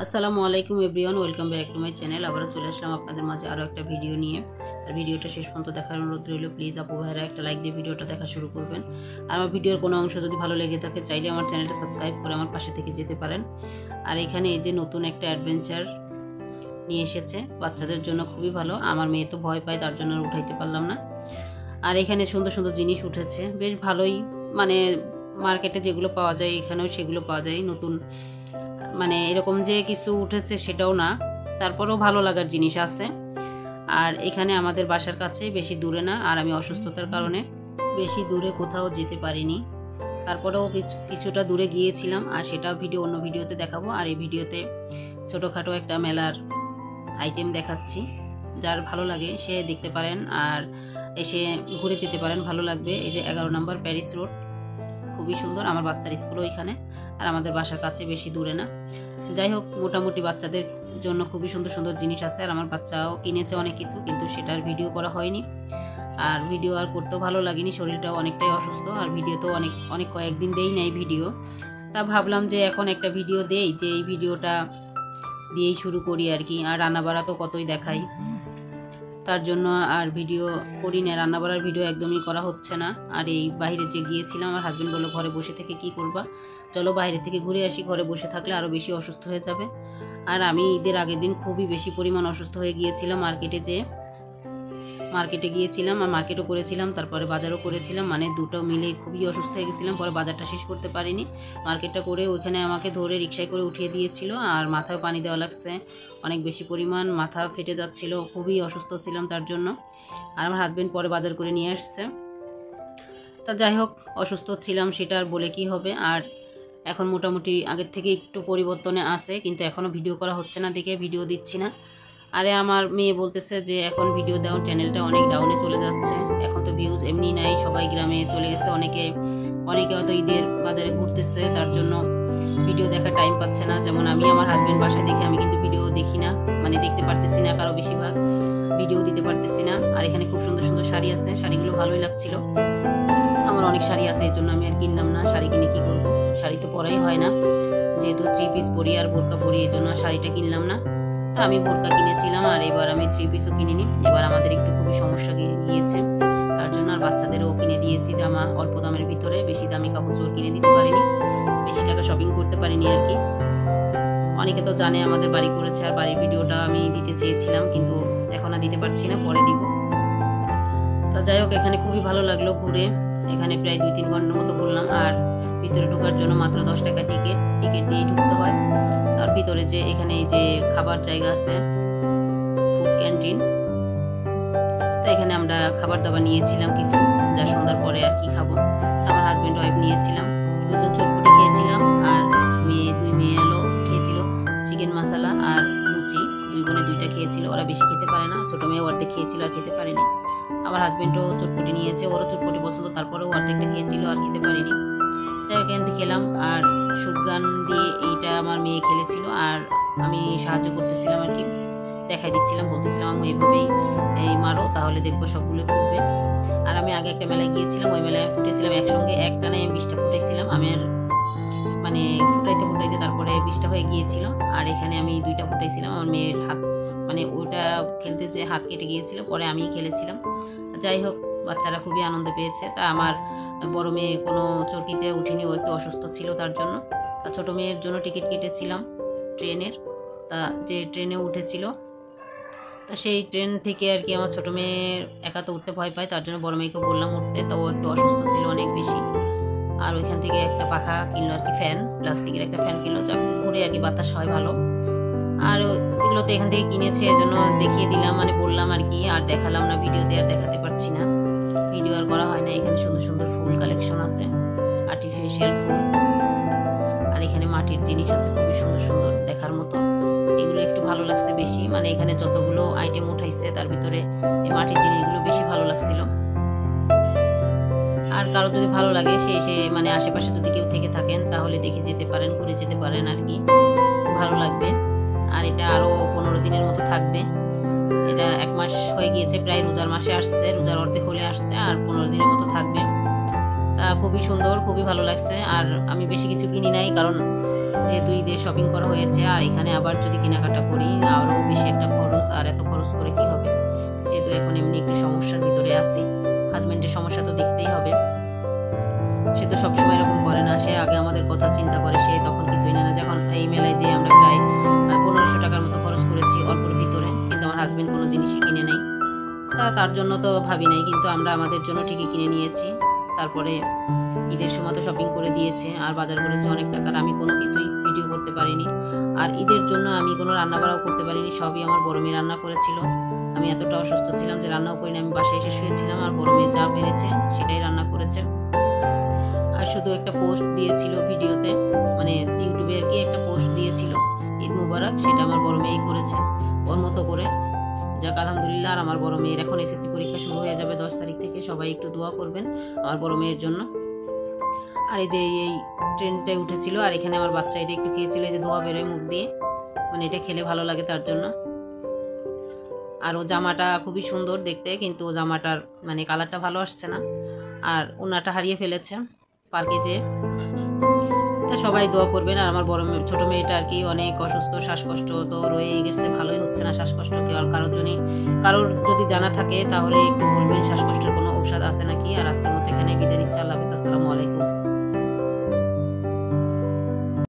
আসসালামু আলাইকুম everyone, welcome back to my channel. আবারও চলে আসলাম আপনাদের মাঝে আরও একটা ভিডিও নিয়ে। আর ভিডিওটা শেষ পর্যন্ত দেখার অনুরোধ রইল। প্লিজ আপু ভাইরা একটা লাইক দিয়ে ভিডিওটা দেখা শুরু করবেন। আর আমার ভিডিওর কোনো অংশ যদি ভালো লেগে থাকে চাইলে আমার চ্যানেলটা সাবস্ক্রাইব করে আমার পাশে থেকে যেতে পারেন। আর এখানে এই যে নতুন একটা অ্যাডভেঞ্চার নিয়ে এসেছে বাচ্চাদের জন্য, খুবই ভালো। আমার মেয়ে তো ভয় পায়, তার জন্য উঠাইতে পারলাম না। আর এখানে সুন্দর সুন্দর জিনিস উঠেছে, বেশ ভালোই। মানে মার্কেটে যেগুলো পাওয়া যায় এখানেও সেগুলো পাওয়া যায়। নতুন মানে এরকম যে কিছু উঠেছে সেটাও না, তারপরেও ভালো লাগার জিনিস আছে। আর এখানে আমাদের বাসার কাছে, বেশি দূরে না। আর আমি অসুস্থতার কারণে বেশি দূরে কোথাও যেতে পারিনি, তারপরেও কিছুটা দূরে গিয়েছিলাম। আর সেটা ভিডিও অন্য ভিডিওতে দেখাবো। আর এই ভিডিওতে ছোটোখাটো একটা মেলার আইটেম দেখাচ্ছি, যার ভালো লাগে সে দেখতে পারেন আর এসে ঘুরে যেতে পারেন, ভালো লাগবে। এই যে 11 নম্বর প্যারিস রোড, খুবই সুন্দর। আমার বাচ্চার স্কুলও এখানে, আর আমাদের বাসার কাছে, বেশি দূরে না। যাই হোক, মোটামুটি বাচ্চাদের জন্য খুবই সুন্দর সুন্দর জিনিস আছে। আর আমার বাচ্চাও কিনেছে অনেক কিছু, কিন্তু সেটার ভিডিও করা হয়নি। আর ভিডিও আর করতেও ভালো লাগেনি, শরীরটাও অনেকটাই অসুস্থ। আর ভিডিও তো অনেক কয়েকদিন দেই নাই ভিডিও। তা ভাবলাম যে এখন একটা ভিডিও দেই, যে এই ভিডিওটা দিয়েই শুরু করি আর কি। আর রান্নাবাড়া তো কতই দেখাই, তার জন্য আর ভিডিও করি না। রান্নাবাড়ার ভিডিও একদমই করা হচ্ছে না। আর এই বাইরে যে গিয়েছিলাম, আমার হাজব্যান্ড বললো ঘরে বসে থেকে কি করবা, চলো বাইরে থেকে ঘুরে আসি। ঘরে বসে থাকলে আরও বেশি অসুস্থ হয়ে যাবে। আর আমি ঈদের আগের দিন খুবই বেশি পরিমাণ অসুস্থ হয়ে গিয়েছিলাম। মার্কেটে গিয়েছিলাম আর মার্কেটও করেছিলাম, তারপরে বাজারও করেছিলাম। মানে দুটো মিলেই খুবই অসুস্থ হয়ে গেছিলাম। পরে বাজারটা শেষ করতে পারিনি। মার্কেটটা করে ওইখানে আমাকে ধরে রিক্সায় করে উঠিয়ে দিয়েছিল। আর মাথায় পানি দেওয়া লাগছে, অনেক বেশি পরিমাণ মাথা ফেটে যাচ্ছিল, খুবই অসুস্থ ছিলাম তার জন্য। আর আমার হাজব্যান্ড পরে বাজার করে নিয়ে আসছে। তা যাই হোক, অসুস্থ ছিলাম সেটা আর বলে কি হবে। আর এখন মোটামুটি আগের থেকে একটু পরিবর্তনে আছে, কিন্তু এখনও ভিডিও করা হচ্ছে না দেখে ভিডিও দিচ্ছি না। আরে আমার মেয়ে বলতেছে যে এখন ভিডিও দাও, চ্যানেলটা অনেক ডাউনে চলে যাচ্ছে। এখন তো ভিউজ এমনি নাই, সবাই গ্রামে চলে গেছে। অনেকে হয়তো ঈদের বাজারে ঘুরতেছে, তার জন্য ভিডিও দেখার টাইম পাচ্ছে না। যেমন আমি, আমার হাজব্যান্ড বাসায় দেখে আমি কিন্তু ভিডিও দেখি না, মানে দেখতে পারতেছি না, কারো বেশিরভাগ ভিডিও দিতে পারতেছি না। আর এখানে খুব সুন্দর সুন্দর শাড়ি আছে, শাড়িগুলো ভালোই লাগছিল। আমার অনেক শাড়ি আছে, এই জন্য আমি আর কিনলাম না। শাড়ি কিনে কি করব, শাড়ি তো পরাই হয় না, যেহেতু 3 পিস পরি আর বোরকা পরি, এই জন্য শাড়িটা কিনলাম না। তা আমি বোরকা কিনেছিলাম, আর এবার আমি 3 পিসও কিনিনি। এবার আমাদের একটু খুবই সমস্যা গিয়েছে, তার জন্য আর বাচ্চাদেরও কিনে দিয়েছি জামা অল্প দামের ভিতরে। বেশি দামি কাপড় চোপড় কিনে দিতে পারিনি, বেশি টাকা শপিং করতে পারিনি আর কি। অনেকে তো জানে আমাদের বাড়ি করেছে, আর বাড়ির ভিডিওটা আমি দিতে চেয়েছিলাম, কিন্তু এখন আর দিতে পারছি না, পরে দিব। তা যাই হোক, এখানে খুবই ভালো লাগলো ঘুরে। এখানে প্রায় 2-3 ঘন্টার মতো ঘুরলাম। আর ভিতরে ঢোকার জন্য মাত্র 10 টাকা টিকিট দিয়ে ঢুকতে হয়। তার ভিতরে যে এখানে এই যে খাবার জায়গা আছে, ফুড ক্যান্টিন, তো এখানে আমরা খাবার দাবার নিয়েছিলাম কিছু, যা সন্ধ্যার পরে আর কি খাবো। আমার হাজব্যান্ড ওয়াইফ নিয়েছিলাম, দুজন চটপটি খেয়েছিলাম। আর দুই মেয়ে এলো খেয়েছিল চিকেন মশলা আর লুচি। 2 বোনে 2টা খেয়েছিল, ওরা বেশি খেতে পারে না। ছোট মেয়ে অর্ধেক খেয়েছিল আর খেতে পারেনি। আমার হাজব্যান্ডও চটপটি নিয়েছে, ওরও চটপটি পছন্দ, তারপরেও অর্ধেকটা খেয়েছিল আর খেতে পারিনি। যাই হোক, এখান থেকে খেলাম। আর শুটগান দিয়ে এইটা আমার মেয়ে খেলেছিল, আর আমি সাহায্য করতেছিলাম আর কি, দেখাই দিচ্ছিলাম, বলতেছিলাম আমি এইভাবেই মারো, তাহলে দেখবো সবগুলো ফুটবে। আর আমি আগে একটা মেলায় গিয়েছিলাম, ওই মেলায় ফুটেছিলাম একসঙ্গে, একটা নাই আমি 20টা ফুটাইছিলাম। আমি আর মানে ফুটাইতে তারপরে 20টা হয়ে গিয়েছিল। আর এখানে আমি 2টা ফুটাইছিলাম। আমার মেয়ের হাত, মানে ওটা খেলতে যে হাত কেটে গিয়েছিল, পরে আমিই খেলেছিলাম। যাই হোক, বাচ্চারা খুবই আনন্দ পেয়েছে। তা আমার বড় মেয়ে কোনো চরকিতে উঠিনি, ও একটু অসুস্থ ছিল তার জন্য। তা ছোটো মেয়ের জন্য টিকিট কেটেছিলাম ট্রেনের। তা যে ট্রেনে উঠেছিল, তা সেই ট্রেন থেকে আর কি আমার ছোটো মেয়ে একা তো উঠতে ভয় পায়, তার জন্য বড় মেয়েকে বললাম উঠতে। তা ও একটু অসুস্থ ছিল অনেক বেশি। আর ওইখান থেকে একটা পাখা কিনলো আর কি, ফ্যান, প্লাস্টিকের একটা ফ্যান কিনলো, যা ঘুরে আর কি বাতাস হয় ভালো। আর এগুলো তো এখান থেকে কিনেছে, এজন্য দেখিয়ে দিলাম, মানে বললাম আর কি। আর দেখালাম না ভিডিওতে, আর দেখাতে পারছি না, ভিডিও আর করা হয় না। এখানে সুন্দর সুন্দর ফুল কালেকশন আছে, আর্টিফিশিয়াল ফুল। আর এখানে মাটির জিনিস আছে খুবই সুন্দর সুন্দর দেখার মতো। এগুলো একটু ভালো লাগছে বেশি, মানে এখানে যতগুলো আইটেম উঠাইছে তার ভিতরে এই মাটির জিনিসগুলো বেশি ভালো লাগছিল। আর কারো যদি ভালো লাগে সে মানে আশেপাশে যদি কেউ থেকে থাকেন, তাহলে দেখে যেতে পারেন, ঘুরে যেতে পারেন আর কি, ভালো লাগবে। আর এটা আরো 15 দিনের মতো থাকবে। এটা 1 মাস হয়ে গিয়েছে, প্রায় রোজার মাসে আসছে, রোজার অর্ধেক হলে আসছে, আর 15 দিনের মতো থাকবে। তা খুবই সুন্দর, খুবই ভালো লাগছে। আর আমি বেশি কিছু কিনি নাই, কারণ যেহেতু ঈদের শপিং করা হয়েছে, আর এখানে আবার যদি কেনাকাটা করি আরও বেশি একটা খরচ, আর এত খরচ করে কি হবে। যেহেতু এখন এমনি একটু সমস্যার ভিতরে আছি, হাজব্যান্ডের সমস্যা তো দেখতেই হবে। সে তো সবসময় এরকম করে না, সে আগে আমাদের কথা চিন্তা করে, সে তখন কিছুই নেয় না। যখন এই মেলায় যে আমরা প্রায় 1500 টাকার মতো খরচ করেছি অল্পর ভিতরে, কিন্তু আমার হাজব্যান্ড কোনো জিনিসই কিনে নেই। তার জন্য তো ভাবি নাই, কিন্তু আমরা আমাদের জন্য ঠিকই কিনে নিয়েছি। তারপরে ঈদের সময় তো শপিং করে দিয়েছে, আর বাজার করেছে অনেক টাকার। আমি কোনো কিছুই ভিডিও করতে পারিনি, আর ঈদের জন্য আমি কোনো রান্না বাড়াও করতে পারিনি, সবই আমার বড় মেয়ে রান্না করেছিল। আমি এতটা অসুস্থ ছিলাম যে রান্নাও করিনি, আমি বাসায় এসে শুয়েছিলাম, আর বড় মেয়ে যা পেরেছে সেটাই রান্না করেছে। আর শুধু একটা পোস্ট দিয়েছিল ভিডিওতে, মানে ইউটিউবে আর কি একটা পোস্ট দিয়েছিল ঈদ মুবারক, সেটা আমার বড় মেয়েই করেছে ওর মতো করে। যাক আলহামদুলিল্লাহ। আর আমার বড় মেয়ের এখন এসএসসি পরীক্ষা শুরু হয়ে যাবে 10 তারিখ থেকে, সবাই একটু দোয়া করবেন আমার বড় মেয়ের জন্য। আর এই যে এই ট্রেনটায় উঠেছিল, আর এখানে আমার বাচ্চা এটা একটু খেয়েছিল, এই যে ধোয়া বেরোয় মুখ দিয়ে, মানে এটা খেলে ভালো লাগে তার জন্য। আর ও জামাটা খুবই সুন্দর দেখতে, কিন্তু ও জামাটার মানে কালারটা ভালো আসছে না, আর ওনাটা হারিয়ে ফেলেছে পার্কে যেয়ে। তা সবাই দোয়া করবেন। আর আমার বড় মেয়ে ছোটো মেয়েটা আর কি অনেক অসুস্থ, শ্বাসকষ্ট তো রয়ে গেছে, ভালোই হচ্ছে না শ্বাসকষ্ট। কারোর যদি জানা থাকে তাহলে একটু বলবেন শ্বাসকষ্টের কোনো ঔষধ আছে নাকি। আর আজকের মতো এখানে বিদায় নিচ্ছি। আল্লাহ হাফেজ, আসসালামু আলাইকুম।